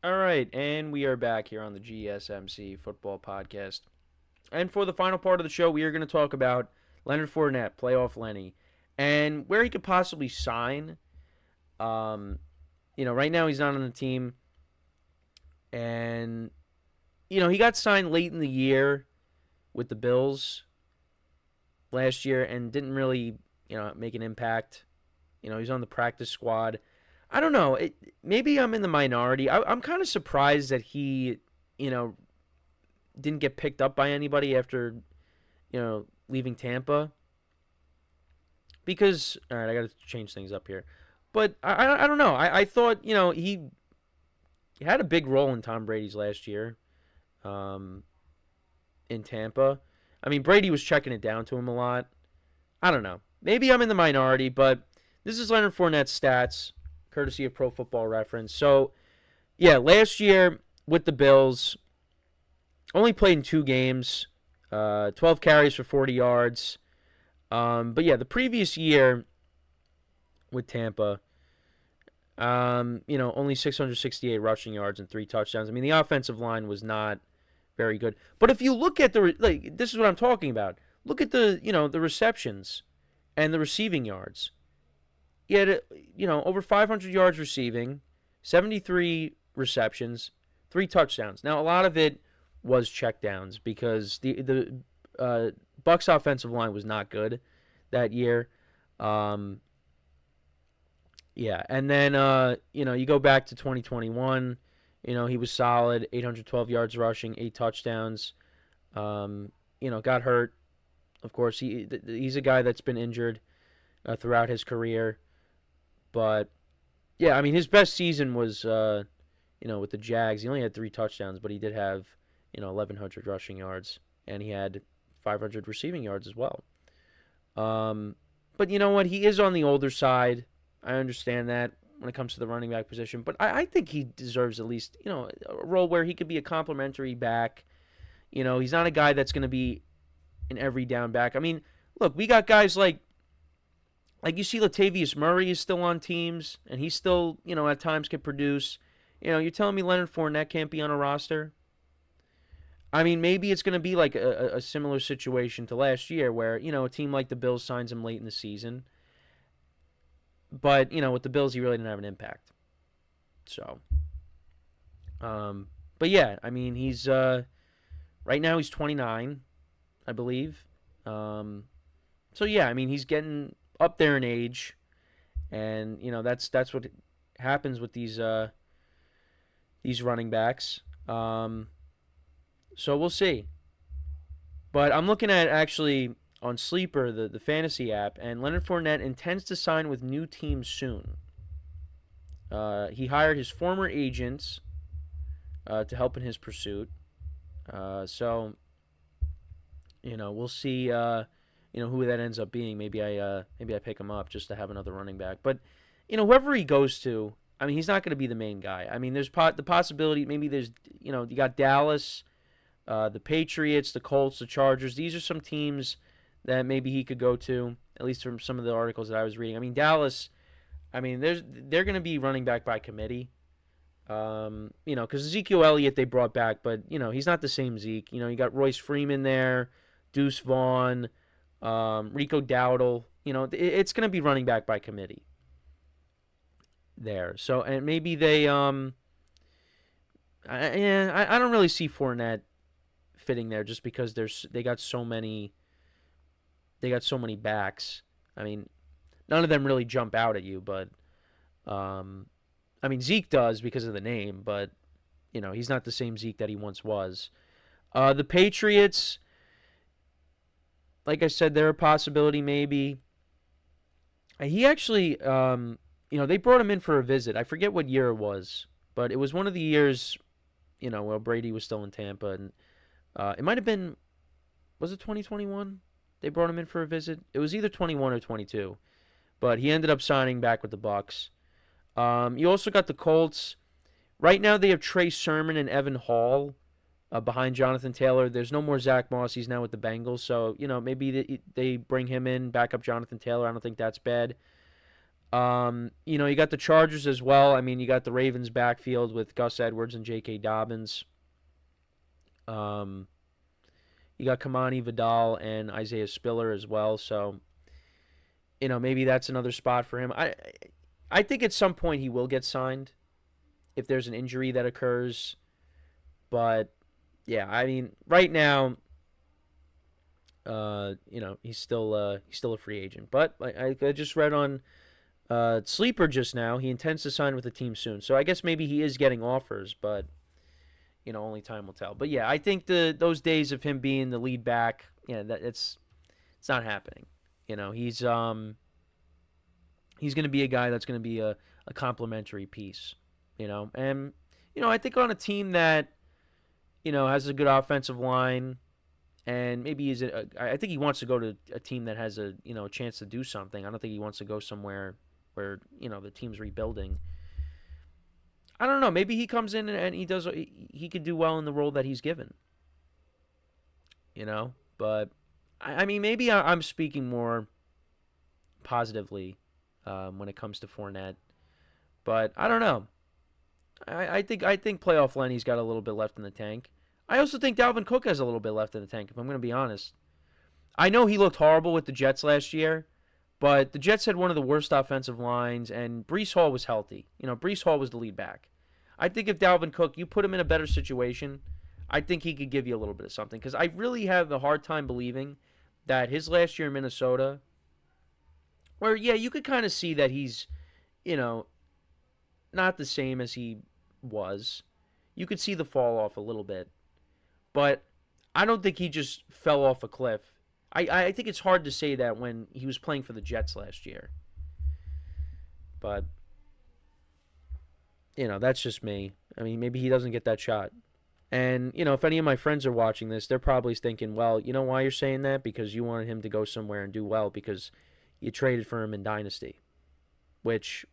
All right, and we are back here on the GSMC Football Podcast. And for the final part of the show, we are going to talk about Leonard Fournette, playoff Lenny, and where he could possibly sign. Um, right now he's not on the team, and he got signed late in the year with the Bills last year and didn't really, make an impact. He's on the practice squad. I don't know. Maybe I'm in the minority. I'm kind of surprised that he, didn't get picked up by anybody after, leaving Tampa. Because, all right, I got to change things up here. But I don't know. I thought, he had a big role in Tom Brady's last year in Tampa. I mean, Brady was checking it down to him a lot. I don't know. Maybe I'm in the minority, but this is Leonard Fournette's stats, courtesy of Pro Football Reference. So, yeah, last year with the Bills, only played in 2 games, 12 carries for 40 yards. But, yeah, the previous year with Tampa, only 668 rushing yards and 3 touchdowns. I mean, the offensive line was not very good. But if you look at this is what I'm talking about. Look at the receptions and the receiving yards. He had, over 500 yards receiving, 73 receptions, 3 touchdowns. Now, a lot of it was checkdowns because the Bucs offensive line was not good that year. Yeah, and then you go back to 2021. He was solid, 812 yards rushing, 8 touchdowns. Got hurt. Of course, he's a guy that's been injured throughout his career. But, yeah, I mean, his best season was, with the Jags. He only had 3 touchdowns, but he did have, 1,100 rushing yards. And he had 500 receiving yards as well. But you know what? He is on the older side. I understand that when it comes to the running back position. But I think he deserves at least, a role where he could be a complimentary back. He's not a guy that's going to be an every down back. I mean, look, we got guys like you see Latavius Murray is still on teams, and he still, at times can produce. You're telling me Leonard Fournette can't be on a roster? I mean, maybe it's going to be like a similar situation to last year where, a team like the Bills signs him late in the season. But, with the Bills, he really didn't have an impact. So, but yeah, I mean, he's, right now he's 29, I believe. So yeah, I mean, he's getting up there in age, and that's what happens with these running backs. So we'll see. But I'm looking at actually on Sleeper, the fantasy app, and Leonard Fournette intends to sign with new teams soon. He hired his former agents to help in his pursuit. So we'll see. Who that ends up being. Maybe I pick him up just to have another running back. But whoever he goes to, I mean, he's not going to be the main guy. I mean, there's the possibility. Maybe there's you got Dallas, the Patriots, the Colts, the Chargers. These are some teams that maybe he could go to. At least from some of the articles that I was reading. I mean, Dallas. I mean, they're going to be running back by committee. Because Ezekiel Elliott they brought back, but he's not the same Zeke. You got Royce Freeman there, Deuce Vaughn. Rico Dowdle, it's going to be running back by committee there. So, and maybe they, I don't really see Fournette fitting there just because they got so many backs. I mean, none of them really jump out at you, but, I mean, Zeke does because of the name, but, he's not the same Zeke that he once was. The Patriots, like I said, they're a possibility maybe. He actually, they brought him in for a visit. I forget what year it was, but it was one of the years, while Brady was still in Tampa. And it might have been, was it 2021? They brought him in for a visit. It was either 21 or 22, but he ended up signing back with the Bucs. You also got the Colts. Right now they have Trey Sermon and Evan Hall behind Jonathan Taylor. There's no more Zach Moss. He's now with the Bengals. So, maybe they bring him in, back up Jonathan Taylor. I don't think that's bad. You got the Chargers as well. I mean, you got the Ravens backfield with Gus Edwards and J.K. Dobbins. You got Kamani Vidal and Isaiah Spiller as well. So, maybe that's another spot for him. I think at some point he will get signed if there's an injury that occurs. But, yeah, I mean, right now, he's still a free agent. But I just read on Sleeper just now, he intends to sign with the team soon. So I guess maybe he is getting offers, but only time will tell. But yeah, I think those days of him being the lead back, that it's not happening. He's going to be a guy that's going to be a complimentary piece. And I think on a team that has a good offensive line. And maybe I think he wants to go to a team that has a chance to do something. I don't think he wants to go somewhere where the team's rebuilding. I don't know. Maybe he comes in and he could do well in the role that he's given. But I mean, maybe I'm speaking more positively when it comes to Fournette. But I don't know. I think playoff Lenny's got a little bit left in the tank. I also think Dalvin Cook has a little bit left in the tank, if I'm going to be honest. I know he looked horrible with the Jets last year, but the Jets had one of the worst offensive lines, and Breece Hall was healthy. Breece Hall was the lead back. I think if Dalvin Cook, you put him in a better situation, I think he could give you a little bit of something. Because I really have a hard time believing that his last year in Minnesota, where, yeah, you could kind of see that he's, not the same as he was. You could see the fall off a little bit. But I don't think he just fell off a cliff. I think it's hard to say that when he was playing for the Jets last year. But, that's just me. I mean, maybe he doesn't get that shot. And, if any of my friends are watching this, they're probably thinking, well, you know why you're saying that? Because you wanted him to go somewhere and do well because you traded for him in Dynasty. Which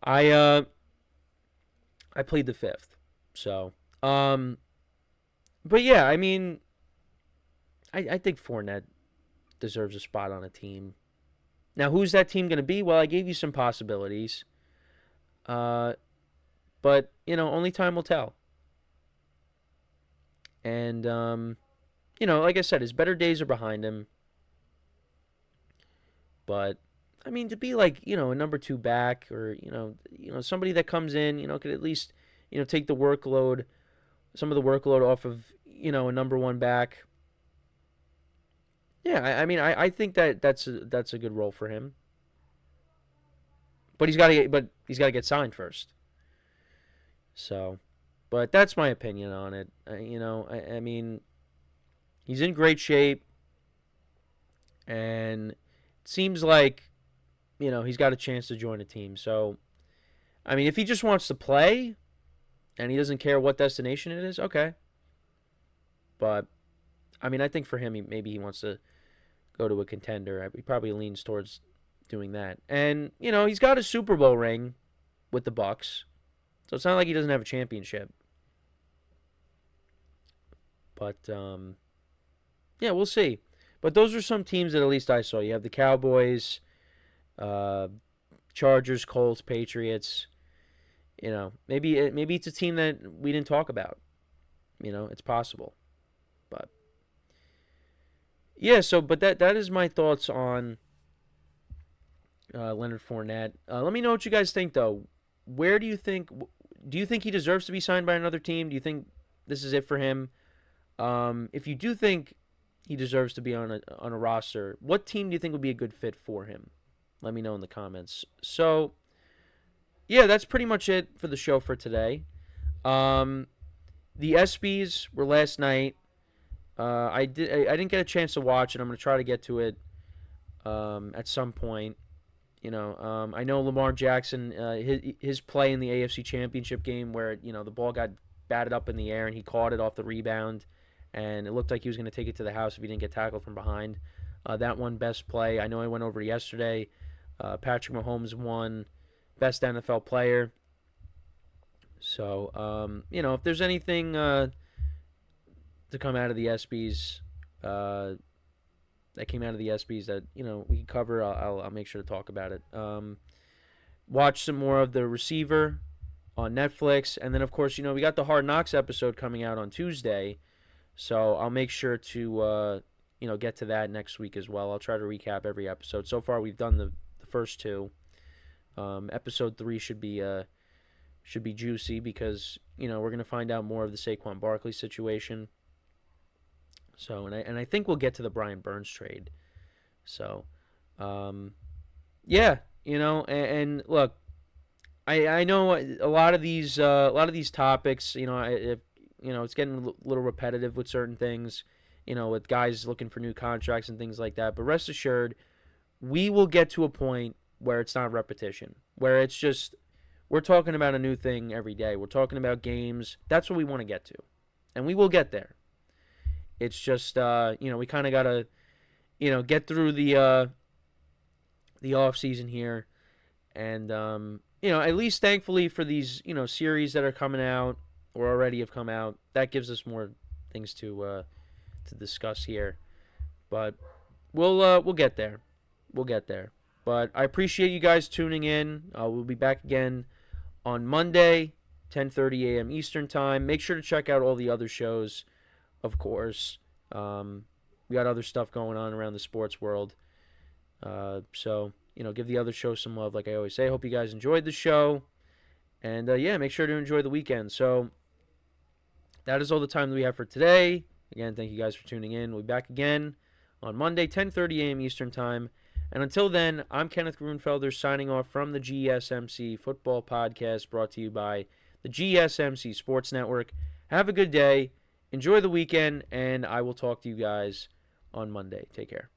I plead the fifth. So... but yeah, I mean, I think Fournette deserves a spot on a team. Now, who's that team going to be? Well, I gave you some possibilities. But, only time will tell. And, like I said, his better days are behind him. But, I mean, to be like, a number 2 back or, somebody that comes in, could at least, take the workload, some of the workload off of, a number 1 back. Yeah, I mean, I think that's a good role for him. But he's got to get signed first. So, but that's my opinion on it. I mean, he's in great shape, and it seems like, he's got a chance to join a team. So, I mean, if he just wants to play, and he doesn't care what destination it is, okay. But, I mean, I think for him, maybe he wants to go to a contender. He probably leans towards doing that. And, he's got a Super Bowl ring with the Bucs. So it's not like he doesn't have a championship. But, yeah, we'll see. But those are some teams that at least I saw. You have the Cowboys, Chargers, Colts, Patriots. Maybe it's a team that we didn't talk about. It's possible. But yeah, but that is my thoughts on Leonard Fournette. Let me know what you guys think, though. Where do you think he deserves to be signed by another team? Do you think this is it for him? If you do think he deserves to be on a roster, what team do you think would be a good fit for him? Let me know in the comments. So, yeah, that's pretty much it for the show for today. The ESPYs were last night. I didn't get a chance to watch it. I'm going to try to get to it at some point. I know Lamar Jackson, his play in the AFC Championship game where, the ball got batted up in the air and he caught it off the rebound, and it looked like he was going to take it to the house if he didn't get tackled from behind. That one best play. I know I went over yesterday. Patrick Mahomes won Best NFL Player. So, if there's anything to come out of the ESPYs, that came out of the SBs that we can cover. I'll make sure to talk about it. Watch some more of The Receiver on Netflix, and then of course we got the Hard Knocks episode coming out on Tuesday, so I'll make sure to get to that next week as well. I'll try to recap every episode. So far we've done the first two. Episode 3 should be juicy because we're gonna find out more of the Saquon Barkley situation. So and I think we'll get to the Brian Burns trade. So, yeah, and look, I know a lot of these topics. It's getting a little repetitive with certain things. With guys looking for new contracts and things like that. But rest assured, we will get to a point where it's not repetition, where it's just we're talking about a new thing every day. We're talking about games. That's what we want to get to, and we will get there. It's just we kind of gotta get through the off season here, and at least thankfully for these series that are coming out or already have come out, that gives us more things to discuss here. But we'll get there. We'll get there. But I appreciate you guys tuning in. We'll be back again on Monday, 10:30 a.m. Eastern Time. Make sure to check out all the other shows, of course. We got other stuff going on around the sports world. So, give the other show some love, like I always say. Hope you guys enjoyed the show. And, make sure to enjoy the weekend. So, that is all the time that we have for today. Again, thank you guys for tuning in. We'll be back again on Monday, 10:30 a.m. Eastern Time. And until then, I'm Kenneth Grunfelder signing off from the GSMC Football Podcast, brought to you by the GSMC Sports Network. Have a good day. Enjoy the weekend, and I will talk to you guys on Monday. Take care.